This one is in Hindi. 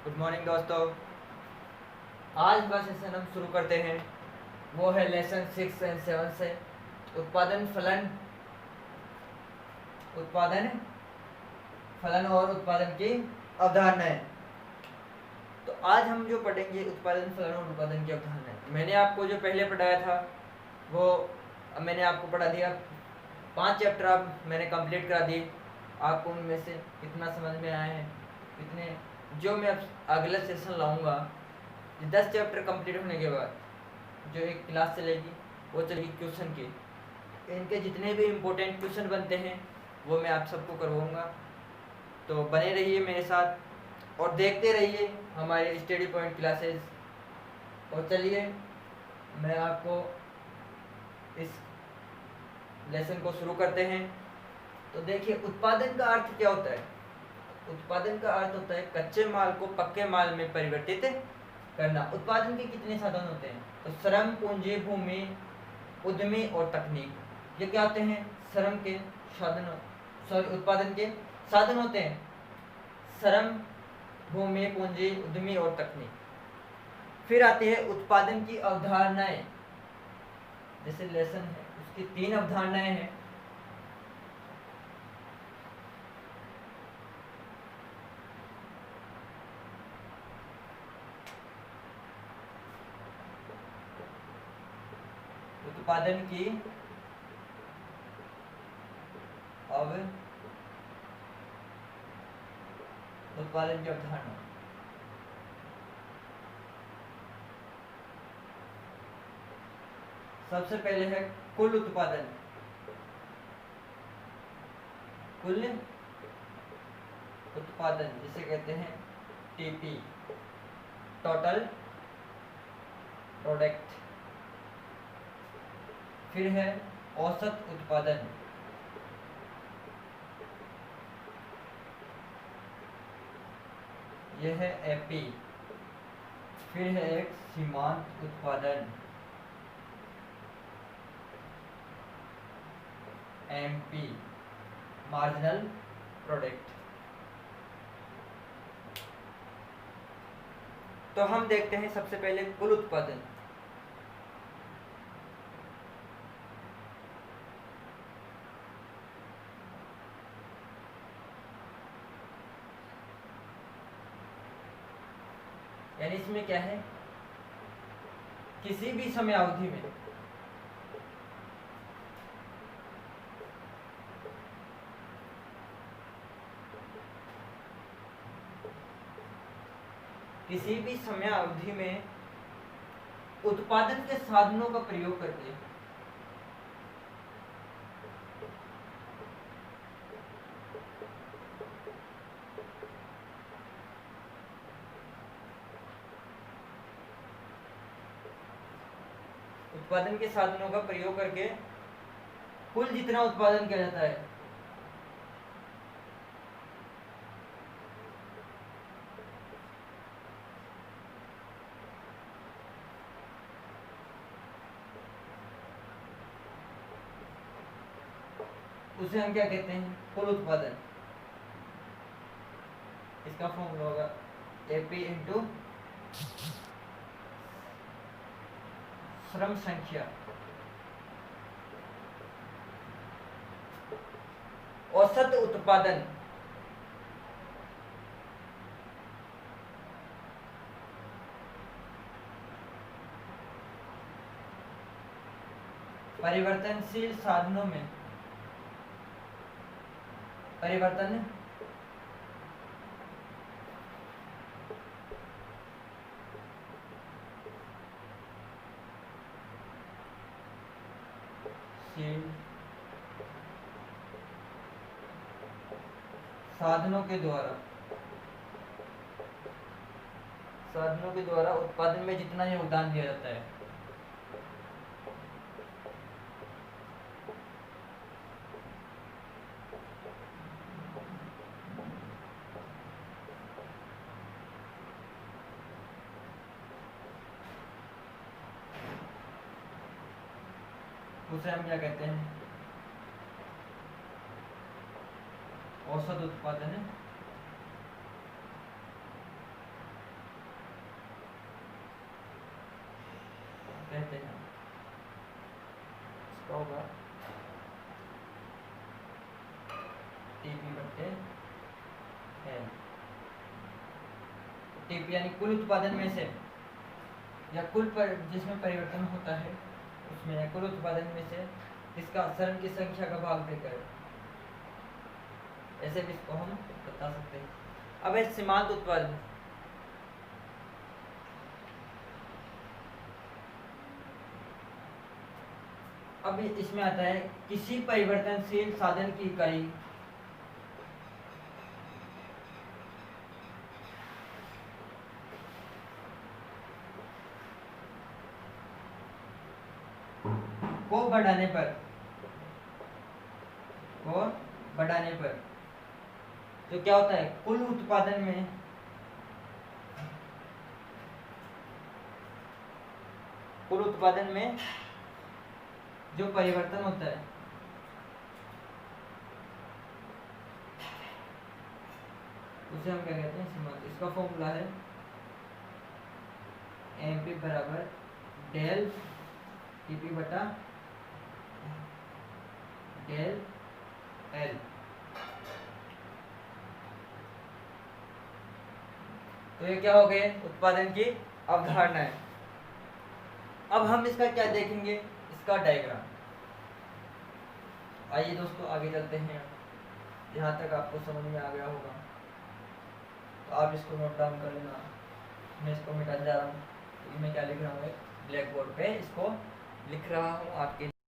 गुड मॉर्निंग दोस्तों। आज का सेशन हम शुरू करते हैं, वो है लेसन 6 एंड 7 से उत्पादन फलन और उत्पादन की अवधारणाएं। तो आज हम जो पढ़ेंगे उत्पादन फलन और उत्पादन की अवधारणाएं। मैंने आपको जो पहले पढ़ाया था वो मैंने आपको पढ़ा दिया। 5 चैप्टर अब मैंने कंप्लीट करा दिए। आपको उनमें से कितना समझ में आया है, कितने जो मैं अब अगला सेशन लाऊंगा 10 चैप्टर कंप्लीट होने के बाद जो एक क्लास चलेगी वो चलेगी क्वेश्चन की। इनके जितने भी इम्पोर्टेंट क्वेश्चन बनते हैं वो मैं आप सबको करवाऊंगा। तो बने रहिए मेरे साथ और देखते रहिए हमारे स्टडी पॉइंट क्लासेस। और चलिए मैं आपको इस लेसन को शुरू करते हैं। तो देखिए, उत्पादन का अर्थ क्या होता है। उत्पादन का अर्थ होता है कच्चे माल को पक्के माल में परिवर्तित करना। उत्पादन के कितने साधन होते हैं? तो श्रम, पूंजी, भूमि, उद्यमी और तकनीक। ये क्या होते हैं? श्रम के साधन, उत्पादन के साधन होते हैं। श्रम, भूमि, पूंजी, उद्यमी और तकनीक। फिर आते हैं उत्पादन की अवधारणाएं। जैसे लेसन है उसकी 3 अवधारणाएं हैं। उत्पादन की अवधारणा। सबसे पहले है कुल उत्पादन। कुल उत्पादन जिसे कहते हैं टीपी, टोटल प्रोडक्ट। फिर है औसत उत्पादन, यह है एपी। फिर है एक सीमांत उत्पादन, एमपी, मार्जिनल प्रोडक्ट। तो हम देखते हैं सबसे पहले कुल उत्पादन। यानी इसमें क्या है, किसी भी समय अवधि में उत्पादन के साधनों का प्रयोग करके कुल जितना उत्पादन किया जाता है उसे हम क्या कहते हैं? कुल उत्पादन। इसका फॉर्मूला होगा एपी इंटू श्रम संख्या। औसत उत्पादन परिवर्तनशील साधनों में परिवर्तनशील साधनों के द्वारा उत्पादन में जितना योगदान दिया जाता है उसे हम क्या कहते हैं? औसत उत्पादन लेते हैं, इसका होगा टीपी बटे एल। टीपी यानी कुल उत्पादन में से, या कुल पर जिसमें परिवर्तन होता है उसमें, या कुल उत्पादन में से इसका चरण की संख्या का भाग देकर, ऐसे भी इसको हम बता सकते हैं। अब है सीमांत उत्पादन। अब इसमें आता है किसी परिवर्तनशील साधन की इकाई को बढ़ाने पर तो क्या होता है, कुल उत्पादन में जो परिवर्तन होता है उसे हम क्या कहते हैं, सीमांत। इसका फॉर्मूला है एमपी बराबर डेल टीपी बटा डेल एल। तो ये क्या हो गए, उत्पादन की अवधारणा है। अब हम इसका क्या देखेंगे, इसका डायग्राम। आइए दोस्तों आगे चलते हैं। यहाँ तक आपको समझ में आ गया होगा तो आप इसको नोट डाउन कर लेना। मैं इसको मिटाने जा रहा हूँ, मैं क्या लिख रहा हूँ, ब्लैक बोर्ड पे इसको लिख रहा हूँ आपके